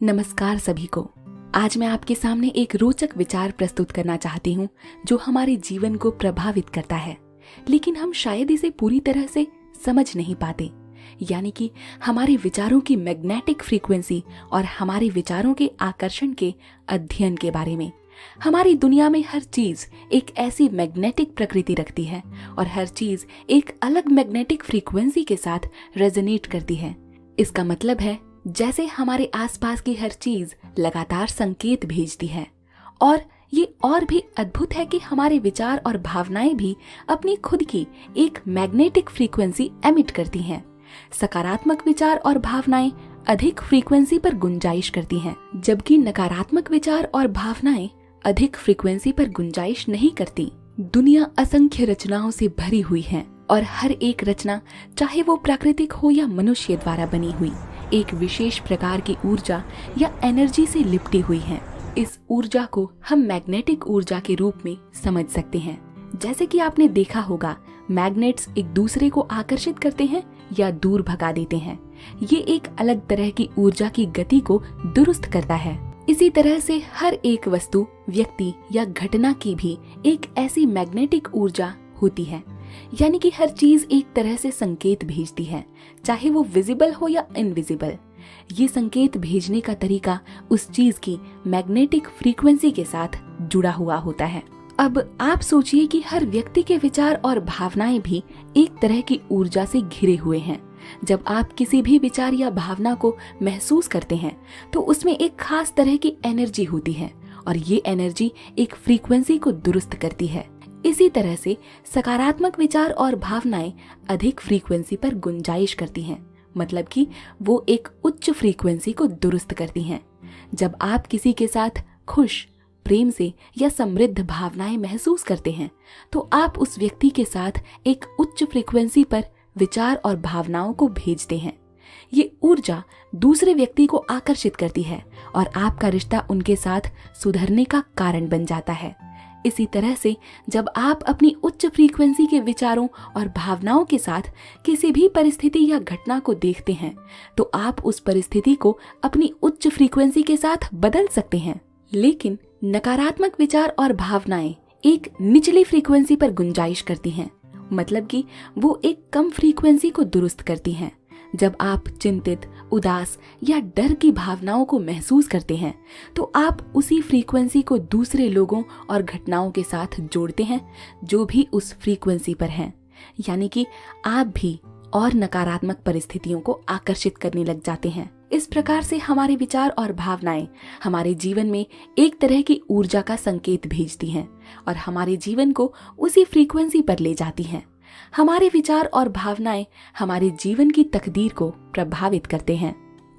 नमस्कार सभी को। आज मैं आपके सामने एक रोचक विचार प्रस्तुत करना चाहती हूँ जो हमारे जीवन को प्रभावित करता है, लेकिन हम शायद इसे पूरी तरह से समझ नहीं पाते। यानी कि हमारे विचारों की मैग्नेटिक फ्रीक्वेंसी और हमारे विचारों के आकर्षण के अध्ययन के बारे में। हमारी दुनिया में हर चीज एक ऐसी मैग्नेटिक प्रकृति रखती है और हर चीज एक अलग मैग्नेटिक फ्रीक्वेंसी के साथ रेजोनेट करती है। इसका मतलब है जैसे हमारे आसपास की हर चीज लगातार संकेत भेजती है। और ये और भी अद्भुत है कि हमारे विचार और भावनाएं भी अपनी खुद की एक मैग्नेटिक फ्रीक्वेंसी एमिट करती हैं। सकारात्मक विचार और भावनाएं अधिक फ्रीक्वेंसी पर गुंजाइश करती हैं, जबकि नकारात्मक विचार और भावनाएं अधिक फ्रीक्वेंसी पर गुंजाइश नहीं करती। दुनिया असंख्य रचनाओं से भरी हुई है और हर एक रचना, चाहे वो प्राकृतिक हो या मनुष्य द्वारा बनी हुई, एक विशेष प्रकार की ऊर्जा या एनर्जी से लिपटी हुई है। इस ऊर्जा को हम मैग्नेटिक ऊर्जा के रूप में समझ सकते हैं। जैसे कि आपने देखा होगा, मैग्नेट्स एक दूसरे को आकर्षित करते हैं या दूर भगा देते हैं। ये एक अलग तरह की ऊर्जा की गति को दुरुस्त करता है। इसी तरह से हर एक वस्तु, व्यक्ति या घटना की भी एक ऐसी मैग्नेटिक ऊर्जा होती है। यानी कि हर चीज एक तरह से संकेत भेजती है, चाहे वो विजिबल हो या इनविजिबल। ये संकेत भेजने का तरीका उस चीज की मैग्नेटिक फ्रीक्वेंसी के साथ जुड़ा हुआ होता है। अब आप सोचिए कि हर व्यक्ति के विचार और भावनाएं भी एक तरह की ऊर्जा से घिरे हुए हैं। जब आप किसी भी विचार या भावना को महसूस करते हैं तो उसमें एक खास तरह की एनर्जी होती है और ये एनर्जी एक फ्रीक्वेंसी को दुरुस्त करती है। इसी तरह से सकारात्मक विचार और भावनाएं अधिक फ्रीक्वेंसी पर गुंजाइश करती हैं, मतलब कि वो एक उच्च फ्रीक्वेंसी को दुरुस्त करती हैं। जब आप किसी के साथ खुश, प्रेम से या समृद्ध भावनाएं महसूस करते हैं तो आप उस व्यक्ति के साथ एक उच्च फ्रीक्वेंसी पर विचार और भावनाओं को भेजते हैं। ये ऊर्जा दूसरे व्यक्ति को आकर्षित करती है और आपका रिश्ता उनके साथ सुधरने का कारण बन जाता है। इसी तरह से जब आप अपनी उच्च फ्रीक्वेंसी के विचारों और भावनाओं के साथ किसी भी परिस्थिति या घटना को देखते हैं तो आप उस परिस्थिति को अपनी उच्च फ्रीक्वेंसी के साथ बदल सकते हैं। लेकिन नकारात्मक विचार और भावनाएं एक निचली फ्रीक्वेंसी पर गुंजाइश करती हैं, मतलब कि वो एक कम फ्रीक्वेंसी को दुरुस्त करती हैं। जब आप चिंतित, उदास या डर की भावनाओं को महसूस करते हैं तो आप उसी फ्रीक्वेंसी को दूसरे लोगों और घटनाओं के साथ जोड़ते हैं जो भी उस फ्रीक्वेंसी पर हैं। यानी कि आप भी और नकारात्मक परिस्थितियों को आकर्षित करने लग जाते हैं। इस प्रकार से हमारे विचार और भावनाएं हमारे जीवन में एक तरह की ऊर्जा का संकेत भेजती हैं और हमारे जीवन को उसी फ्रीक्वेंसी पर ले जाती हैं। हमारे विचार और भावनाएं हमारे जीवन की तकदीर को प्रभावित करते हैं।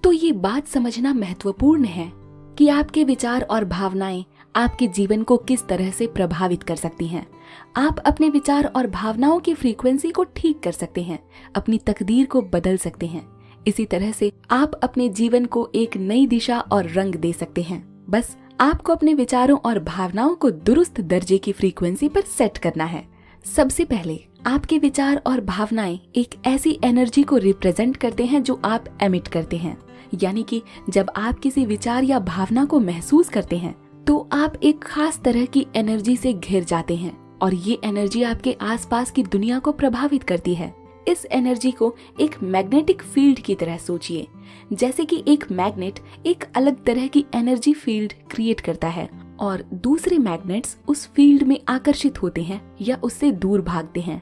तो ये बात समझना महत्वपूर्ण है कि आपके विचार और भावनाएं आपके जीवन को किस तरह से प्रभावित कर सकती हैं। आप अपने विचार और भावनाओं की फ्रीक्वेंसी को ठीक कर सकते हैं, अपनी तकदीर को बदल सकते हैं। इसी तरह से आप अपने जीवन को एक नई दिशा और रंग दे सकते हैं। बस आपको अपने विचारों और भावनाओं को दुरुस्त दर्जे की फ्रीक्वेंसी पर सेट करना है। सबसे पहले आपके विचार और भावनाएं एक ऐसी एनर्जी को रिप्रेजेंट करते हैं जो आप एमिट करते हैं। यानी कि जब आप किसी विचार या भावना को महसूस करते हैं तो आप एक खास तरह की एनर्जी से घिर जाते हैं और ये एनर्जी आपके आसपास की दुनिया को प्रभावित करती है। इस एनर्जी को एक मैग्नेटिक फील्ड की तरह सोचिए। जैसे कि एक मैग्नेट एक अलग तरह की एनर्जी फील्ड क्रिएट करता है और दूसरे मैग्नेट्स उस फील्ड में आकर्षित होते हैं या उससे दूर भागते हैं।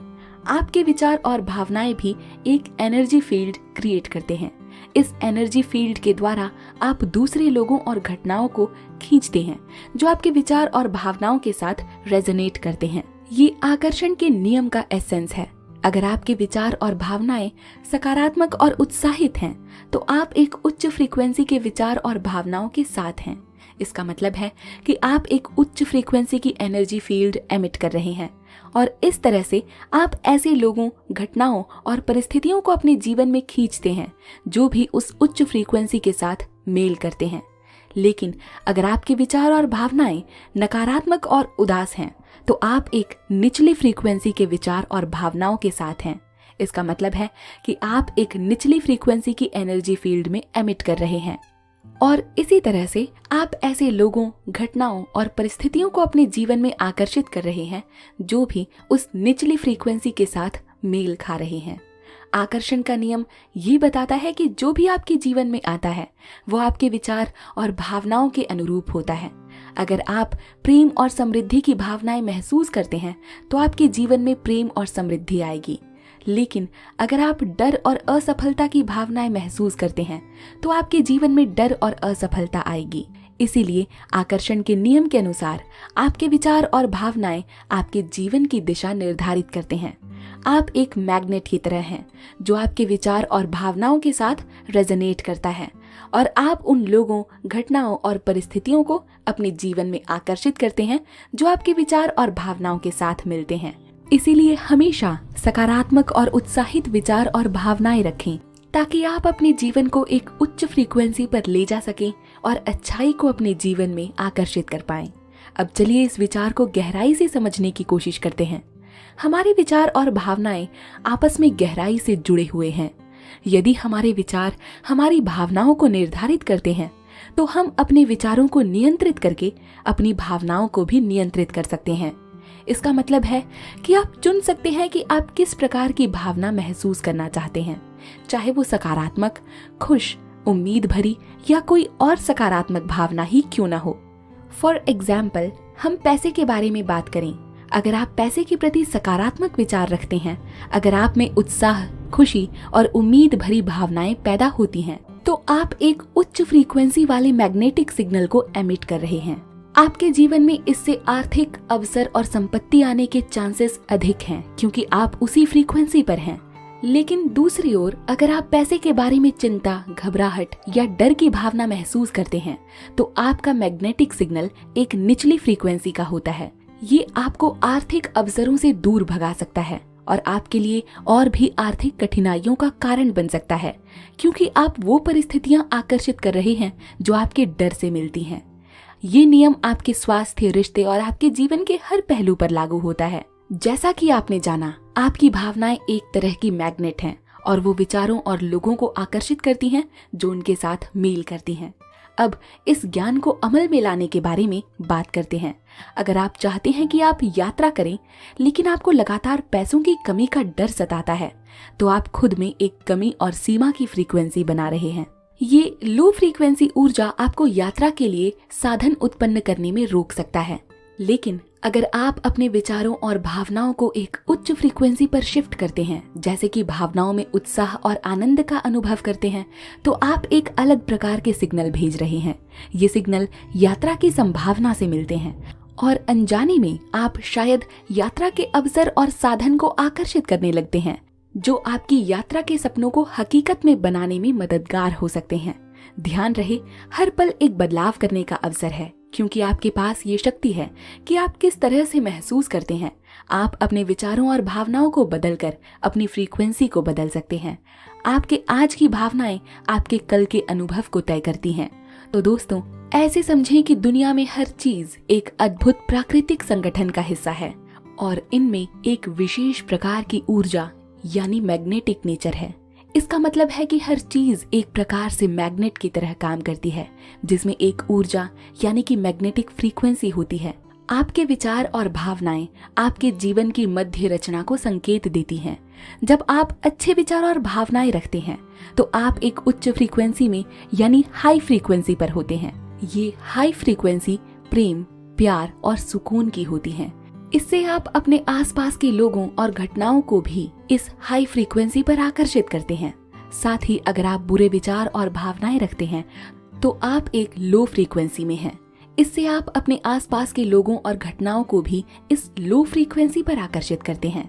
आपके विचार और भावनाएं भी एक एनर्जी फील्ड क्रिएट करते हैं। इस एनर्जी फील्ड के द्वारा आप दूसरे लोगों और घटनाओं को खींचते हैं जो आपके विचार और भावनाओं के साथ रेजोनेट करते हैं। ये आकर्षण के नियम का एसेंस है। अगर आपके विचार और भावनाएं सकारात्मक और उत्साहित हैं तो आप एक उच्च फ्रीक्वेंसी के विचार और भावनाओं के साथ हैं। इसका मतलब है कि आप एक उच्च फ्रीक्वेंसी की एनर्जी फील्ड एमिट कर रहे हैं और इस तरह से आप ऐसे लोगों, घटनाओं और परिस्थितियों को अपने जीवन में खींचते हैं जो भी उस उच्च फ्रीक्वेंसी के साथ मेल करते हैं। लेकिन अगर आपके विचार और भावनाएं नकारात्मक और उदास हैं तो आप एक निचली फ्रीक्वेंसी के विचार और भावनाओं के साथ हैं। इसका मतलब है कि आप एक निचली फ्रीक्वेंसी की एनर्जी फील्ड में एमिट कर रहे हैं। और इसी तरह से आप ऐसे लोगों, घटनाओं और परिस्थितियों को अपने जीवन में आकर्षित कर रहे हैं जो भी उस निचली फ्रीक्वेंसी के साथ मेल खा रहे हैं। आकर्षण का नियम ये बताता है कि जो भी आपके जीवन में आता है वो आपके विचार और भावनाओं के अनुरूप होता है। अगर आप प्रेम और समृद्धि की भावनाएं महसूस करते हैं तो आपके जीवन में प्रेम और समृद्धि आएगी। लेकिन अगर आप डर और असफलता की भावनाएं महसूस करते हैं तो आपके जीवन में डर और असफलता आएगी। इसीलिए आकर्षण के नियम के अनुसार आपके विचार और भावनाएं आपके जीवन की दिशा निर्धारित करते हैं। आप एक मैग्नेट की तरह हैं जो आपके विचार और भावनाओं के साथ रेजोनेट करता है और आप उन लोगों, घटनाओं और परिस्थितियों को अपने जीवन में आकर्षित करते हैं जो आपके विचार और भावनाओं के साथ मिलते हैं। इसीलिए हमेशा सकारात्मक और उत्साहित विचार और भावनाएं रखें ताकि आप अपने जीवन को एक उच्च फ्रीक्वेंसी पर ले जा सकें और अच्छाई को अपने जीवन में आकर्षित कर पाएं। अब चलिए इस विचार को गहराई से समझने की कोशिश करते हैं। हमारे विचार और भावनाएं आपस में गहराई से जुड़े हुए हैं। यदि हमारे विचार हमारी भावनाओं को निर्धारित करते हैं तो हम अपने विचारों को नियंत्रित करके अपनी भावनाओं को भी नियंत्रित कर सकते हैं। इसका मतलब है कि आप चुन सकते हैं कि आप किस प्रकार की भावना महसूस करना चाहते हैं, चाहे वो सकारात्मक, खुश, उम्मीद भरी या कोई और सकारात्मक भावना ही क्यों ना हो। फॉर एग्जाम्पल, हम पैसे के बारे में बात करें। अगर आप पैसे के प्रति सकारात्मक विचार रखते हैं, अगर आप में उत्साह, खुशी और उम्मीद भरी भावनाएं पैदा होती हैं, तो आप एक उच्च फ्रीक्वेंसी वाले मैग्नेटिक सिग्नल को एमिट कर रहे हैं। आपके जीवन में इससे आर्थिक अवसर और संपत्ति आने के चांसेस अधिक हैं क्योंकि आप उसी फ्रीक्वेंसी पर हैं। लेकिन दूसरी ओर अगर आप पैसे के बारे में चिंता, घबराहट या डर की भावना महसूस करते हैं तो आपका मैग्नेटिक सिग्नल एक निचली फ्रीक्वेंसी का होता है। ये आपको आर्थिक अवसरों से दूर भगा सकता है और आपके लिए और भी आर्थिक कठिनाइयों का कारण बन सकता है क्योंकि आप वो परिस्थितियां आकर्षित कर रहे हैं जो आपके डर से मिलती हैं। ये नियम आपके स्वास्थ्य, रिश्ते और आपके जीवन के हर पहलू पर लागू होता है। जैसा कि आपने जाना, आपकी भावनाएं एक तरह की मैग्नेट हैं और वो विचारों और लोगों को आकर्षित करती हैं जो उनके साथ मेल करती हैं। अब इस ज्ञान को अमल में लाने के बारे में बात करते हैं। अगर आप चाहते हैं कि आप यात्रा करें लेकिन आपको लगातार पैसों की कमी का डर सताता है तो आप खुद में एक कमी और सीमा की फ्रीक्वेंसी बना रहे हैं। ये लो फ्रीक्वेंसी ऊर्जा आपको यात्रा के लिए साधन उत्पन्न करने में रोक सकता है। लेकिन अगर आप अपने विचारों और भावनाओं को एक उच्च फ्रीक्वेंसी पर शिफ्ट करते हैं, जैसे कि भावनाओं में उत्साह और आनंद का अनुभव करते हैं, तो आप एक अलग प्रकार के सिग्नल भेज रहे हैं। ये सिग्नल यात्रा की संभावना से मिलते हैं और अनजाने में आप शायद यात्रा के अवसर और साधन को आकर्षित करने लगते हैं जो आपकी यात्रा के सपनों को हकीकत में बनाने में मददगार हो सकते हैं। ध्यान रहे, हर पल एक बदलाव करने का अवसर है क्योंकि आपके पास ये शक्ति है कि आप किस तरह से महसूस करते हैं। आप अपने विचारों और भावनाओं को बदलकर अपनी फ्रीक्वेंसी को बदल सकते हैं। आपके आज की भावनाएं आपके कल के अनुभव को तय करती हैं। तो दोस्तों, ऐसे समझें कि दुनिया में हर चीज एक अद्भुत प्राकृतिक संगठन का हिस्सा है और इनमें एक विशेष प्रकार की ऊर्जा यानी मैग्नेटिक नेचर है। इसका मतलब है कि हर चीज एक प्रकार से मैग्नेट की तरह काम करती है जिसमें एक ऊर्जा यानी कि मैग्नेटिक फ्रीक्वेंसी होती है। आपके विचार और भावनाएं आपके जीवन की मध्य रचना को संकेत देती हैं। जब आप अच्छे विचार और भावनाएं रखते हैं तो आप एक उच्च फ्रीक्वेंसी में यानी हाई फ्रीक्वेंसी पर होते हैं। ये हाई फ्रीक्वेंसी प्रेम, प्यार और सुकून की होती है। इससे आप अपने आसपास के लोगों और घटनाओं को भी इस हाई फ्रीक्वेंसी पर आकर्षित करते हैं। साथ ही अगर आप बुरे विचार और भावनाएं रखते हैं तो आप एक लो फ्रीक्वेंसी में हैं। इससे आप अपने आसपास के लोगों और घटनाओं को भी इस लो फ्रीक्वेंसी पर आकर्षित करते हैं।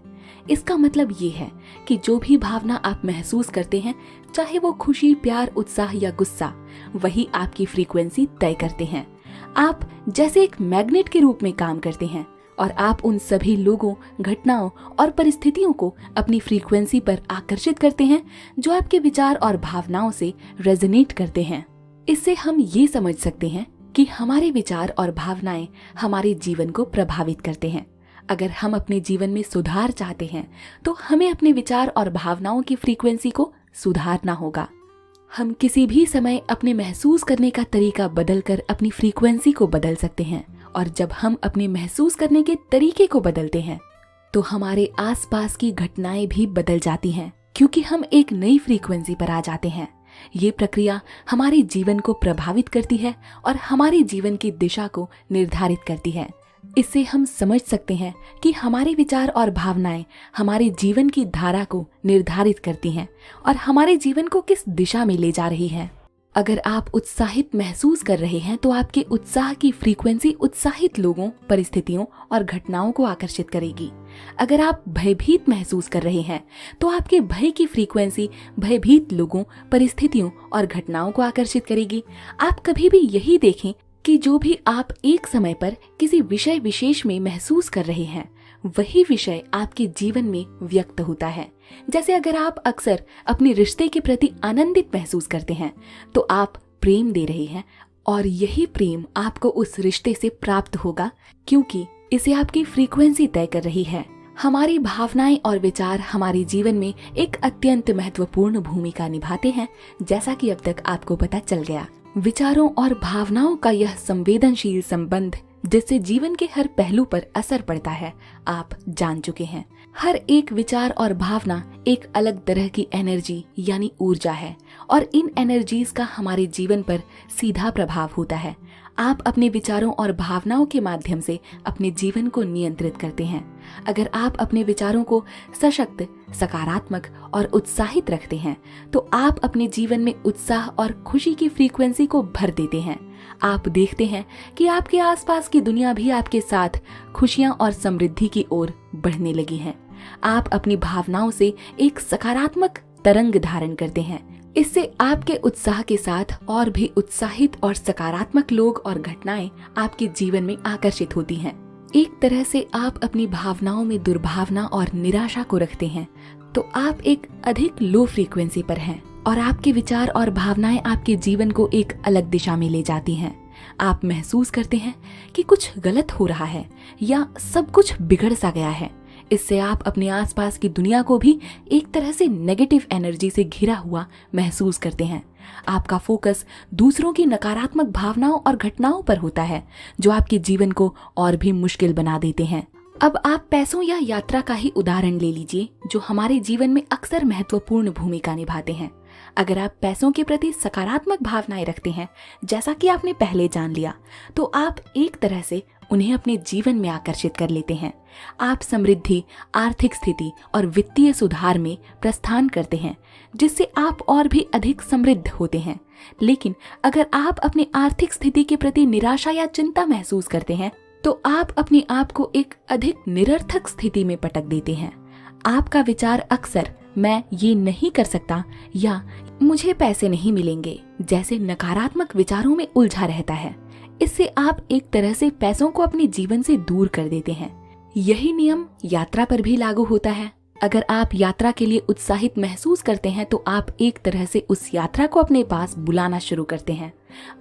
इसका मतलब ये है कि जो भी भावना आप महसूस करते हैं, चाहे वो खुशी, प्यार, उत्साह या गुस्सा, वही आपकी फ्रीक्वेंसी तय करते हैं। आप जैसे एक मैग्नेट के रूप में काम करते हैं और आप उन सभी लोगों, घटनाओं और परिस्थितियों को अपनी फ्रीक्वेंसी पर आकर्षित करते हैं जो आपके विचार और भावनाओं से रेजोनेट करते हैं। इससे हम ये समझ सकते हैं कि हमारे विचार और भावनाएं हमारे जीवन को प्रभावित करते हैं। अगर हम अपने जीवन में सुधार चाहते हैं तो हमें अपने विचार और भावनाओं की फ्रीक्वेंसी को सुधारना होगा। हम किसी भी समय अपने महसूस करने का तरीका बदलकर अपनी फ्रीक्वेंसी को बदल सकते हैं, और जब हम अपने महसूस करने के तरीके को बदलते हैं तो हमारे आसपास की घटनाएं भी बदल जाती हैं, क्योंकि हम एक नई फ्रीक्वेंसी पर आ जाते हैं। ये प्रक्रिया हमारे जीवन को प्रभावित करती है और हमारे जीवन की दिशा को निर्धारित करती है। इससे हम समझ सकते हैं कि हमारे विचार और भावनाएं हमारे जीवन की धारा को निर्धारित करती हैं और हमारे जीवन को किस दिशा में ले जा रही हैं। अगर आप उत्साहित महसूस कर रहे हैं तो आपके उत्साह की फ्रीक्वेंसी उत्साहित लोगों, परिस्थितियों और घटनाओं को आकर्षित करेगी। अगर आप भयभीत महसूस कर रहे हैं तो आपके भय की फ्रीक्वेंसी भयभीत लोगों, परिस्थितियों और घटनाओं को आकर्षित करेगी। आप कभी भी यही देखें कि जो भी आप एक समय पर किसी विषय विशेष में महसूस कर रहे हैं, वही विषय आपके जीवन में व्यक्त होता है। जैसे अगर आप अक्सर अपने रिश्ते के प्रति आनंदित महसूस करते हैं तो आप प्रेम दे रहे हैं, और यही प्रेम आपको उस रिश्ते से प्राप्त होगा, क्योंकि इसे आपकी फ्रीक्वेंसी तय कर रही है। हमारी भावनाएं और विचार हमारे जीवन में एक अत्यंत महत्वपूर्ण भूमिका निभाते हैं, जैसा कि अब तक आपको पता चल गया। विचारों और भावनाओं का यह संवेदनशील संबंध, जिससे जीवन के हर पहलू पर असर पड़ता है, आप जान चुके हैं। हर एक विचार और भावना एक अलग तरह की एनर्जी यानी ऊर्जा है, और इन एनर्जीज का हमारे जीवन पर सीधा प्रभाव होता है। आप अपने विचारों और भावनाओं के माध्यम से अपने जीवन को नियंत्रित करते हैं। अगर आप अपने विचारों को सशक्त, सकारात्मक और उत्साहित रखते हैं तो आप अपने जीवन में उत्साह और खुशी की फ्रीक्वेंसी को भर देते हैं। आप देखते हैं कि आपके आसपास की दुनिया भी आपके साथ खुशियां और समृद्धि की ओर बढ़ने लगी है। आप अपनी भावनाओं से एक सकारात्मक तरंग धारण करते हैं। इससे आपके उत्साह के साथ और भी उत्साहित और सकारात्मक लोग और घटनाएं आपके जीवन में आकर्षित होती हैं। एक तरह से आप अपनी भावनाओं में दुर्भावना और निराशा को रखते हैं तो आप एक अधिक लो फ्रीक्वेंसी पर हैं, और आपके विचार और भावनाएं आपके जीवन को एक अलग दिशा में ले जाती हैं। आप महसूस करते हैं कि कुछ गलत हो रहा है या सब कुछ बिगड़ सा गया है। इससे आप अपने आसपास की दुनिया को भी एक तरह से नेगेटिव एनर्जी से घिरा हुआ महसूस करते हैं। आपका फोकस दूसरों की नकारात्मक भावनाओं और घटनाओं पर होता है, जो आपके जीवन को और भी मुश्किल बना देते हैं। अब आप पैसों या यात्रा का ही उदाहरण ले लीजिए, जो हमारे जीवन में अक्सर महत्वपूर्ण भूमिका निभाते हैं। अगर आप पैसों के प्रति सकारात्मक भावनाएं रखते हैं, जैसा कि आपने पहले जान लिया, तो आप एक तरह से उन्हें अपने जीवन में आकर्षित कर लेते हैं। आप समृद्धि, आर्थिक स्थिति और वित्तीय सुधार में प्रस्थान करते हैं, जिससे आप और भी अधिक समृद्ध होते हैं। लेकिन अगर आप अपनी आर्थिक स्थिति के प्रति निराशा या चिंता महसूस करते हैं तो आप अपने आप को एक अधिक निरर्थक स्थिति में पटक देते हैं। आपका विचार अक्सर मैं ये नहीं कर सकता या मुझे पैसे नहीं मिलेंगे जैसे नकारात्मक विचारों में उलझा रहता है। इससे आप एक तरह से पैसों को अपने जीवन से दूर कर देते हैं। यही नियम यात्रा पर भी लागू होता है। अगर आप यात्रा के लिए उत्साहित महसूस करते हैं तो आप एक तरह से उस यात्रा को अपने पास बुलाना शुरू करते हैं।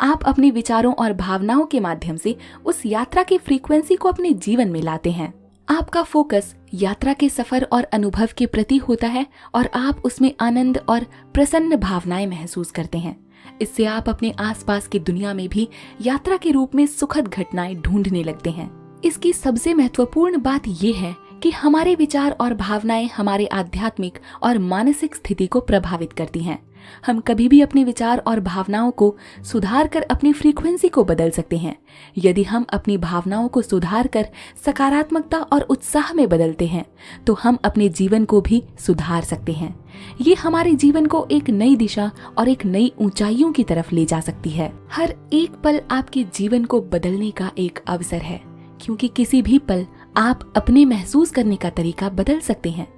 आप अपने विचारों और भावनाओं के माध्यम से उस यात्रा की फ्रीक्वेंसी को अपने जीवन में लाते हैं। आपका फोकस यात्रा के सफर और अनुभव के प्रति होता है और आप उसमें आनंद और प्रसन्न भावनाएं महसूस करते हैं। इससे आप अपने आसपास की दुनिया में भी यात्रा के रूप में सुखद घटनाएं ढूंढने लगते हैं। इसकी सबसे महत्वपूर्ण बात यह है कि हमारे विचार और भावनाएं हमारे आध्यात्मिक और मानसिक स्थिति को प्रभावित करती हैं। हम कभी भी अपने विचार और भावनाओं को सुधार कर अपनी फ्रीक्वेंसी को बदल सकते हैं। यदि हम अपनी भावनाओं को सुधार कर सकारात्मकता और उत्साह में बदलते हैं तो हम अपने जीवन को भी सुधार सकते हैं। ये हमारे जीवन को एक नई दिशा और एक नई ऊंचाइयों की तरफ ले जा सकती है। हर एक पल आपके जीवन को बदलने का एक अवसर है, क्योंकि किसी भी पल आप अपने महसूस करने का तरीका बदल सकते हैं।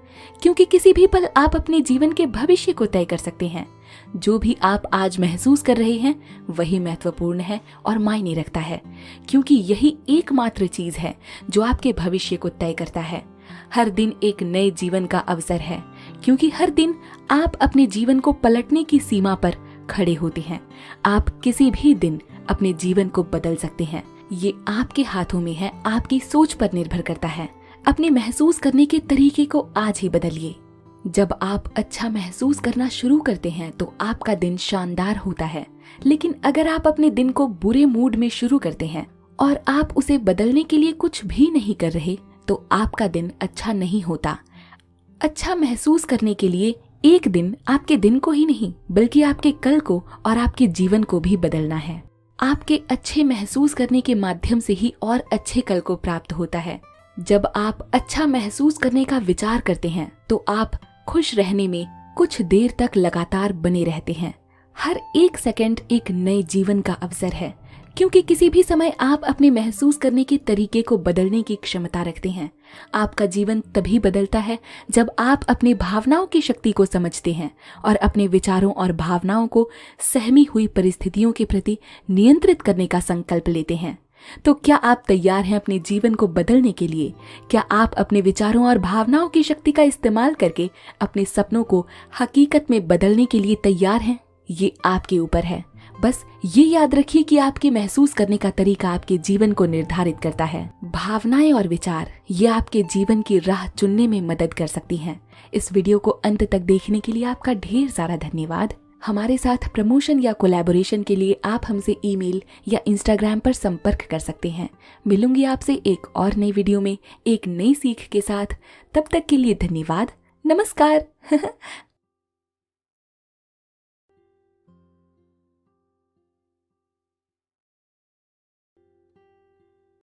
क्योंकि किसी भी पल आप अपने जीवन के भविष्य को तय कर सकते हैं। जो भी आप आज महसूस कर रहे हैं वही महत्वपूर्ण है और मायने रखता है, क्योंकि यही एकमात्र चीज है जो आपके भविष्य को तय करता है। हर दिन एक नए जीवन का अवसर है, क्योंकि हर दिन आप अपने जीवन को पलटने की सीमा पर खड़े होते हैं। आप किसी भी दिन अपने जीवन को बदल सकते हैं। ये आपके हाथों में है, आपकी सोच पर निर्भर करता है। अपने महसूस करने के तरीके को आज ही बदलिए। जब आप अच्छा महसूस करना शुरू करते हैं तो आपका दिन शानदार होता है, लेकिन अगर आप अपने दिन को बुरे मूड में शुरू करते हैं और आप उसे बदलने के लिए कुछ भी नहीं कर रहे तो आपका दिन अच्छा नहीं होता। अच्छा महसूस करने के लिए एक दिन आपके दिन को ही नहीं बल्कि आपके कल को और आपके जीवन को भी बदलना है। आपके अच्छे महसूस करने के माध्यम से ही और अच्छे कल को प्राप्त होता है। जब आप अच्छा महसूस करने का विचार करते हैं तो आप खुश रहने में कुछ देर तक लगातार बने रहते हैं। हर एक सेकंड एक नए जीवन का अवसर है, क्योंकि किसी भी समय आप अपने महसूस करने के तरीके को बदलने की क्षमता रखते हैं। आपका जीवन तभी बदलता है जब आप अपनी भावनाओं की शक्ति को समझते हैं और अपने विचारों और भावनाओं को सहमी हुई परिस्थितियों के प्रति नियंत्रित करने का संकल्प लेते हैं। तो क्या आप तैयार हैं अपने जीवन को बदलने के लिए? क्या आप अपने विचारों और भावनाओं की शक्ति का इस्तेमाल करके अपने सपनों को हकीकत में बदलने के लिए तैयार हैं? ये आपके ऊपर है। बस ये याद रखिए कि आपके महसूस करने का तरीका आपके जीवन को निर्धारित करता है। भावनाएं और विचार ये आपके जीवन की राह चुनने में मदद कर सकती हैं। इस वीडियो को अंत तक देखने के लिए आपका ढेर सारा धन्यवाद। हमारे साथ प्रमोशन या कोलैबोरेशन के लिए आप हमसे ईमेल या इंस्टाग्राम पर संपर्क कर सकते हैं। मिलूंगी आपसे एक और नई वीडियो में एक नई सीख के साथ। तब तक के लिए धन्यवाद। नमस्कार।